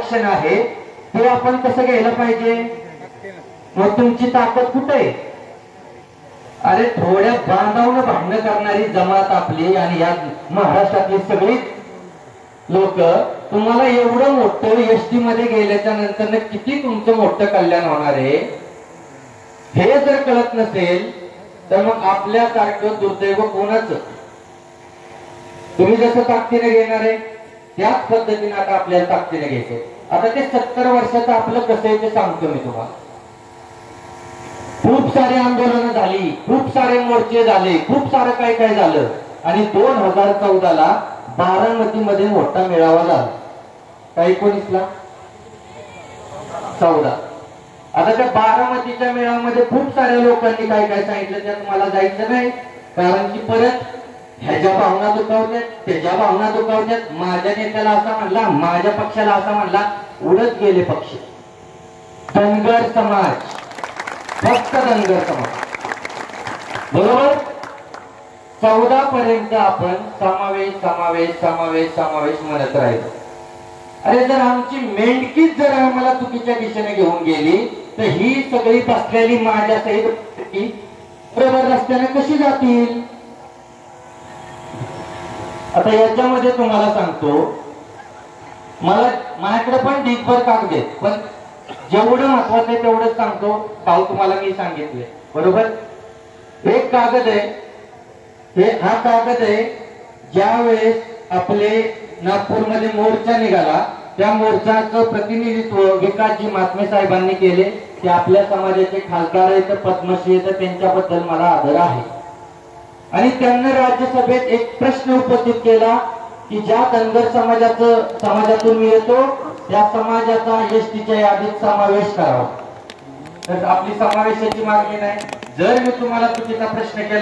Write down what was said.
आरक्षण आहे ते आपण कसं घ्यायला पाहिजे? मग तुमची ताकद कुठे आहे? अरे थोड्या बांधावून भांडण करणारी जमात आपली आणि या महाराष्ट्रातली सगळी लोक तुम्हाला एवढं मोठं एसटी मध्ये गेल्याच्या नंतर किती तुमचं मोठं कल्याण होणार आहे हे जर कळत नसेल तर मग आपल्यासारखं दुर्दैव कोणाचं? तुम्ही जसं ताकदीने घेणार आहे त्याच पद्धतीने आता आपल्याला ताकदीने घ्यायचं. आता ते 70 वर्षाचं आपलं कसं आहे ते सांगतो मी तुम्हाला. खूप सारी आंदोलनं झाली, खूप सारे मोर्चे झाले, खूप सारं काय काय झालं आणि 2014ला बारामतीमध्ये मोठा मेळावा झाला. काय 19ला 14. आता त्या बारामतीच्या मेळाव्यामध्ये खूप साऱ्या लोकांनी काय काय सांगितलं त्यात मला जायचं नाही, कारण की परत ह्याच्या भावना दुखावत्यात, त्याच्या भावना दुखावत्यात. माझ्या नेत्याला असा म्हणला, माझ्या पक्षाला असा म्हणला, उडत गेले पक्ष. धनगर समाज, फक्त धनगर समाज, बरोबर. 14 पर्यंत आपण समावेश समावेश समावेश समावेश म्हणत राहिलो. अरे जर आमची मेंढकीच जर आम्हाला चुकीच्या दिशेने घेऊन गेली तर ही सगळी बसलेली माझ्या सहित बरोबर रस्त्याने कशी जातील? आता याच्यामध्ये तुम्हाला सांगतो, मला माझ्याकडे पण ढीकभर कागद आहेत, पण जेवढं महत्वाचं आहे तेवढंच सांगतो. काल तुम्हाला मी सांगितले बरोबर. एक कागद आहे, हे हा कागद आहे ज्या वेळेस आपले नागपूरमध्ये मोर्चा निघाला त्या मोर्चाचं प्रतिनिधित्व विकासजी महात्मे साहेबांनी केले. ते आपल्या समाजाचे खासदार आहेत, पद्मश्री आहेत, त्यांच्याबद्दल मला आदर आहे. आणि त्यांनी राज्यसभेत एक प्रश्न उपस्थित केला की ज्या धनगर समाजातून मी येतो त्या समाजाचा एसटीच्या यादीत समावेश करावा. तर आपली समावेशाची मागणी नाही. जर मी तुम्हाला चुकीचा प्रश्न केला